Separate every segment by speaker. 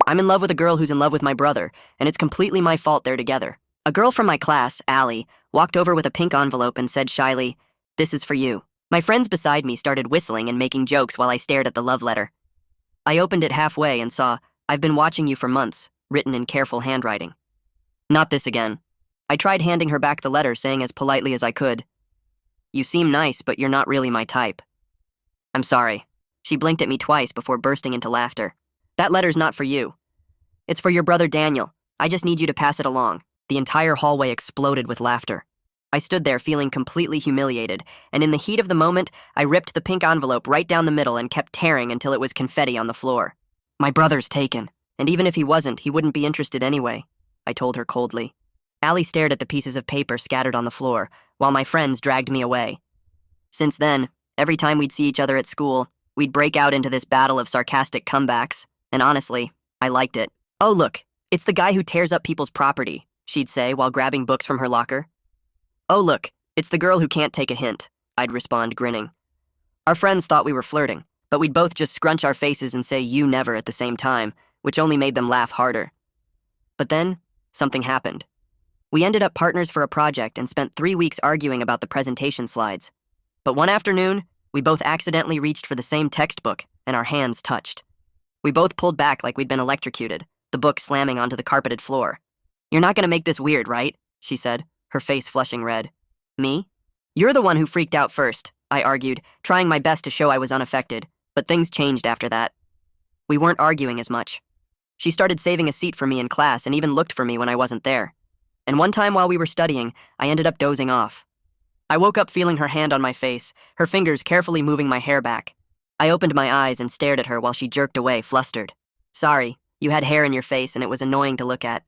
Speaker 1: I'm in love with a girl who's in love with my brother, and it's completely my fault they're together. A girl from my class, Allie, walked over with a pink envelope and said shyly, "This is for you." My friends beside me started whistling and making jokes while I stared at the love letter. I opened it halfway and saw, "I've been watching you for months," written in careful handwriting. Not this again. I tried handing her back the letter, saying as politely as I could, "You seem nice, but you're not really my type." "I'm sorry." She blinked at me twice before bursting into laughter. "That letter's not for you. It's for your brother Daniel. I just need you to pass it along." The entire hallway exploded with laughter. I stood there feeling completely humiliated, and in the heat of the moment, I ripped the pink envelope right down the middle and kept tearing until it was confetti on the floor. "My brother's taken, and even if he wasn't, he wouldn't be interested anyway," I told her coldly. Allie stared at the pieces of paper scattered on the floor, while my friends dragged me away. Since then, every time we'd see each other at school, we'd break out into this battle of sarcastic comebacks, and honestly, I liked it. "Oh, look, it's the guy who tears up people's property," she'd say while grabbing books from her locker. "Oh, look, it's the girl who can't take a hint," I'd respond, grinning. Our friends thought we were flirting, but we'd both just scrunch our faces and say "you never" at the same time, which only made them laugh harder. But then, something happened. We ended up partners for a project and spent 3 weeks arguing about the presentation slides. But one afternoon, we both accidentally reached for the same textbook, and our hands touched. We both pulled back like we'd been electrocuted, the book slamming onto the carpeted floor. "You're not gonna make this weird, right?" she said, her face flushing red. "Me? You're the one who freaked out first," I argued, trying my best to show I was unaffected, but things changed after that. We weren't arguing as much. She started saving a seat for me in class and even looked for me when I wasn't there. And one time while we were studying, I ended up dozing off. I woke up feeling her hand on my face, her fingers carefully moving my hair back. I opened my eyes and stared at her while she jerked away, flustered. "Sorry, you had hair in your face and it was annoying to look at."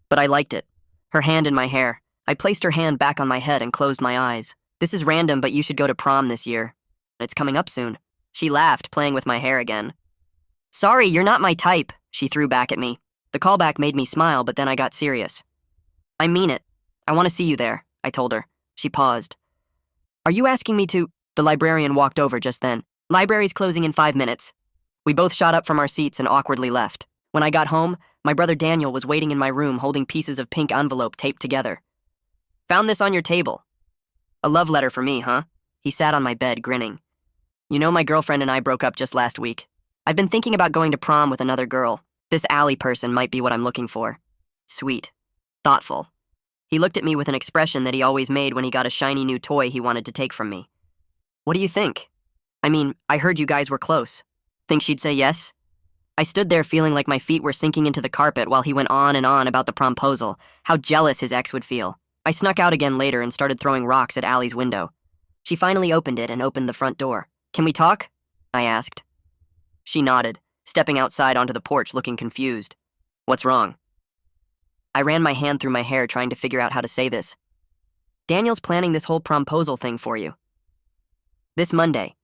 Speaker 1: But I liked it. Her hand in my hair. I placed her hand back on my head and closed my eyes. "This is random, but you should go to prom this year. It's coming up soon." She laughed, playing with my hair again. "Sorry, you're not my type," she threw back at me. The callback made me smile, but then I got serious. "I mean it. I want to see you there," I told her. She paused. "Are you asking me to—" The librarian walked over just then. "Library's closing in 5 minutes." We both shot up from our seats and awkwardly left. When I got home, my brother Daniel was waiting in my room holding pieces of pink envelope taped together. "Found this on your table." "A love letter for me, huh?" He sat on my bed, grinning. "You know, my girlfriend and I broke up just last week. I've been thinking about going to prom with another girl. This Allie person might be what I'm looking for." Sweet. Thoughtful. He looked at me with an expression that he always made when he got a shiny new toy he wanted to take from me. "What do you think? I mean, I heard you guys were close. Think she'd say yes?" I stood there feeling like my feet were sinking into the carpet while he went on and on about the promposal, how jealous his ex would feel. I snuck out again later and started throwing rocks at Allie's window. She finally opened it and opened the front door. "Can we talk?" I asked. She nodded, stepping outside onto the porch looking confused. "What's wrong?" I ran my hand through my hair trying to figure out how to say this. "Daniel's planning this whole promposal thing for you. This Monday."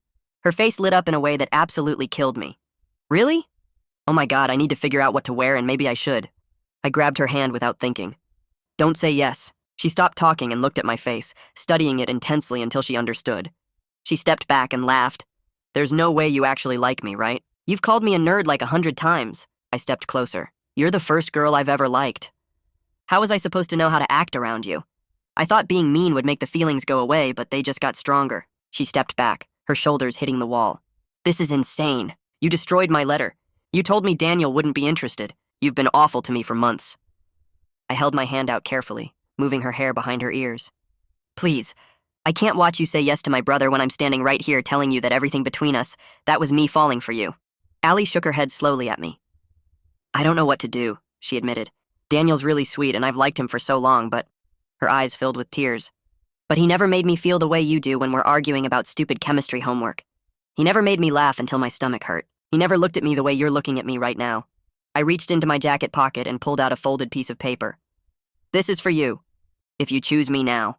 Speaker 1: Her face lit up in a way that absolutely killed me. "Really? Oh my God, I need to figure out what to wear and maybe I should." I grabbed her hand without thinking. "Don't say yes." She stopped talking and looked at my face, studying it intensely until she understood. She stepped back and laughed. "There's no way you actually like me, right? You've called me a nerd like 100 times. I stepped closer. "You're the first girl I've ever liked. How was I supposed to know how to act around you? I thought being mean would make the feelings go away, but they just got stronger." She stepped back, her shoulders hitting the wall. "This is insane. You destroyed my letter. You told me Daniel wouldn't be interested. You've been awful to me for months." I held my hand out carefully, moving her hair behind her ears. "Please, I can't watch you say yes to my brother when I'm standing right here telling you that everything between us, that was me falling for you." Allie shook her head slowly at me. "I don't know what to do," she admitted. "Daniel's really sweet and I've liked him for so long, but—" Her eyes filled with tears. "But he never made me feel the way you do when we're arguing about stupid chemistry homework. He never made me laugh until my stomach hurt. He never looked at me the way you're looking at me right now." I reached into my jacket pocket and pulled out a folded piece of paper. "This is for you, if you choose me now."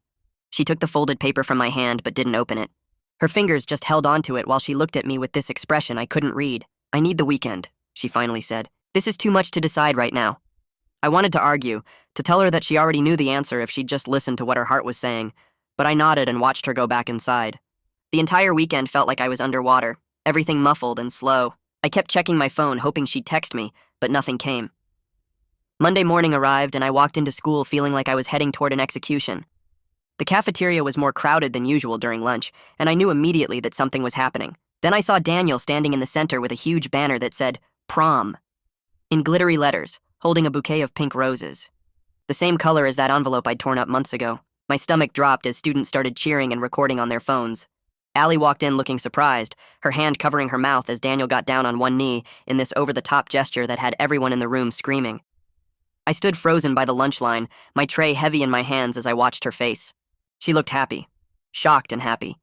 Speaker 1: She took the folded paper from my hand but didn't open it. Her fingers just held onto it while she looked at me with this expression I couldn't read. "I need the weekend," she finally said. "This is too much to decide right now." I wanted to argue, to tell her that she already knew the answer if she'd just listened to what her heart was saying, but I nodded and watched her go back inside. The entire weekend felt like I was underwater, everything muffled and slow. I kept checking my phone hoping she'd text me, but nothing came. Monday morning arrived, and I walked into school feeling like I was heading toward an execution. The cafeteria was more crowded than usual during lunch, and I knew immediately that something was happening. Then I saw Daniel standing in the center with a huge banner that said, "Prom," in glittery letters, holding a bouquet of pink roses. The same color as that envelope I'd torn up months ago. My stomach dropped as students started cheering and recording on their phones. Allie walked in looking surprised, her hand covering her mouth as Daniel got down on one knee in this over-the-top gesture that had everyone in the room screaming. I stood frozen by the lunch line, my tray heavy in my hands as I watched her face. She looked happy. Shocked and happy.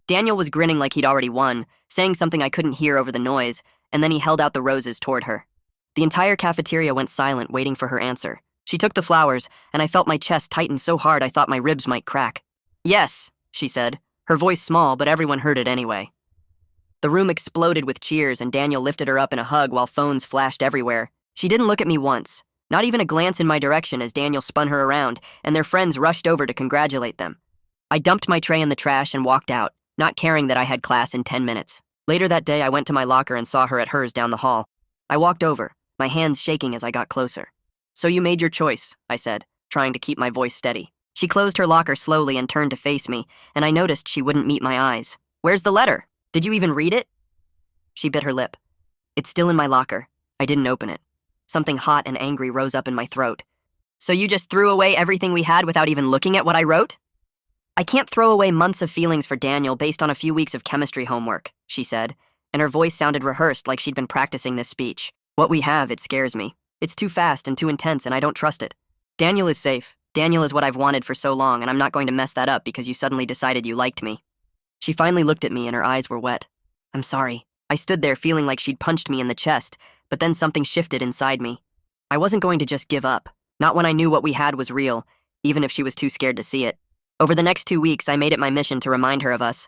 Speaker 1: Daniel was grinning like he'd already won, saying something I couldn't hear over the noise, and then he held out the roses toward her. The entire cafeteria went silent, waiting for her answer. She took the flowers, and I felt my chest tighten so hard I thought my ribs might crack. "Yes," she said, her voice small, but everyone heard it anyway. The room exploded with cheers, and Daniel lifted her up in a hug while phones flashed everywhere. She didn't look at me once, not even a glance in my direction as Daniel spun her around, and their friends rushed over to congratulate them. I dumped my tray in the trash and walked out, not caring that I had class in 10 minutes. Later that day, I went to my locker and saw her at hers down the hall. I walked over, my hands shaking as I got closer. "So you made your choice," I said, trying to keep my voice steady. She closed her locker slowly and turned to face me, and I noticed she wouldn't meet my eyes. "Where's the letter? Did you even read it?" She bit her lip. "It's still in my locker. I didn't open it." Something hot and angry rose up in my throat. "So you just threw away everything we had without even looking at what I wrote?" "I can't throw away months of feelings for Daniel based on a few weeks of chemistry homework," she said, and her voice sounded rehearsed like she'd been practicing this speech. "What we have, it scares me. It's too fast and too intense, and I don't trust it. Daniel is safe. Daniel is what I've wanted for so long, and I'm not going to mess that up because you suddenly decided you liked me." She finally looked at me, and her eyes were wet. "I'm sorry." I stood there feeling like she'd punched me in the chest, but then something shifted inside me. I wasn't going to just give up, not when I knew what we had was real, even if she was too scared to see it. Over the next 2 weeks, I made it my mission to remind her of us.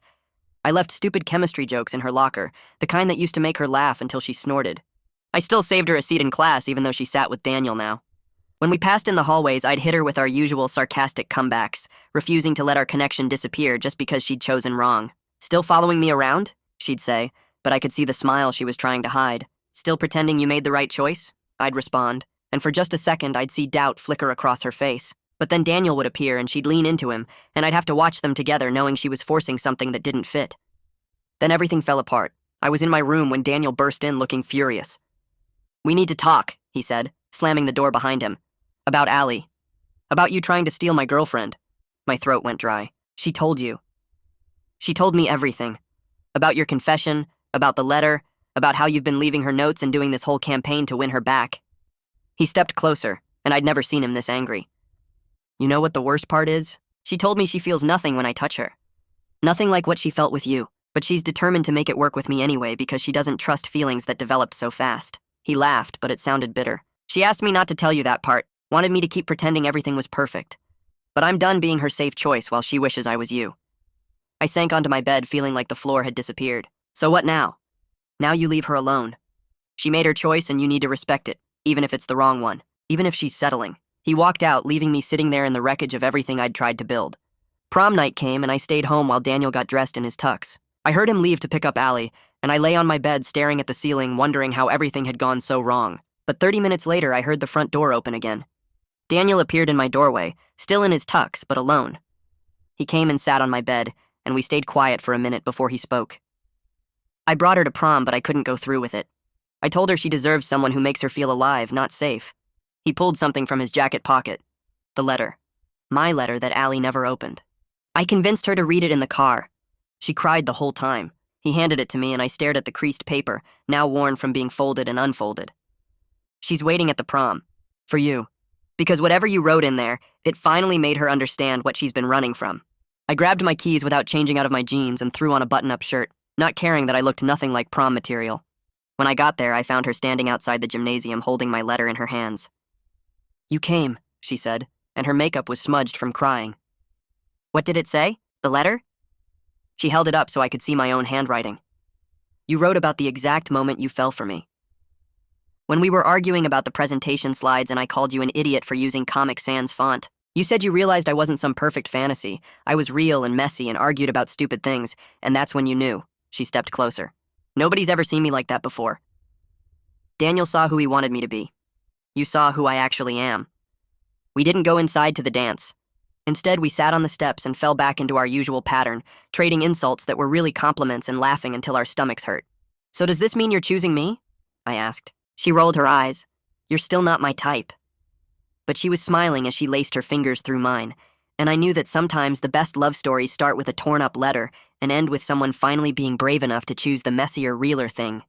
Speaker 1: I left stupid chemistry jokes in her locker, the kind that used to make her laugh until she snorted. I still saved her a seat in class even though she sat with Daniel now. When we passed in the hallways, I'd hit her with our usual sarcastic comebacks, refusing to let our connection disappear just because she'd chosen wrong. "Still following me around?" she'd say, but I could see the smile she was trying to hide. "Still pretending you made the right choice?" I'd respond, and for just a second I'd see doubt flicker across her face. But then Daniel would appear and she'd lean into him, and I'd have to watch them together knowing she was forcing something that didn't fit. Then everything fell apart. I was in my room when Daniel burst in looking furious. "We need to talk," he said, slamming the door behind him. "About Allie. About you trying to steal my girlfriend." My throat went dry. "She told you." "She told me everything. About your confession, about the letter, about how you've been leaving her notes and doing this whole campaign to win her back." He stepped closer, and I'd never seen him this angry. "You know what the worst part is? She told me she feels nothing when I touch her. Nothing like what she felt with you, but she's determined to make it work with me anyway because she doesn't trust feelings that developed so fast." He laughed, but it sounded bitter. "She asked me not to tell you that part, wanted me to keep pretending everything was perfect. But I'm done being her safe choice while she wishes I was you." I sank onto my bed feeling like the floor had disappeared. "So what now?" "Now you leave her alone. She made her choice and you need to respect it, even if it's the wrong one, even if she's settling." He walked out, leaving me sitting there in the wreckage of everything I'd tried to build. Prom night came, and I stayed home while Daniel got dressed in his tux. I heard him leave to pick up Allie, and I lay on my bed staring at the ceiling, wondering how everything had gone so wrong. But 30 minutes later, I heard the front door open again. Daniel appeared in my doorway, still in his tux, but alone. He came and sat on my bed, and we stayed quiet for a minute before he spoke. "I brought her to prom, but I couldn't go through with it. I told her she deserves someone who makes her feel alive, not safe." He pulled something from his jacket pocket. The letter. My letter that Allie never opened. "I convinced her to read it in the car. She cried the whole time." He handed it to me, and I stared at the creased paper, now worn from being folded and unfolded. "She's waiting at the prom. For you. Because whatever you wrote in there, it finally made her understand what she's been running from." I grabbed my keys without changing out of my jeans and threw on a button-up shirt, not caring that I looked nothing like prom material. When I got there, I found her standing outside the gymnasium holding my letter in her hands. "You came," she said, and her makeup was smudged from crying. "What did it say? The letter?" She held it up so I could see my own handwriting. "You wrote about the exact moment you fell for me. When we were arguing about the presentation slides and I called you an idiot for using Comic Sans font. You said you realized I wasn't some perfect fantasy. I was real and messy and argued about stupid things, and that's when you knew." She stepped closer. "Nobody's ever seen me like that before." Daniel saw who he wanted me to be. You saw who I actually am. We didn't go inside to the dance. Instead, we sat on the steps and fell back into our usual pattern, trading insults that were really compliments and laughing until our stomachs hurt. So does this mean you're choosing me? I asked. She rolled her eyes. You're still not my type. But she was smiling as she laced her fingers through mine, and I knew that sometimes the best love stories start with a torn-up letter and end with someone finally being brave enough to choose the messier, realer thing.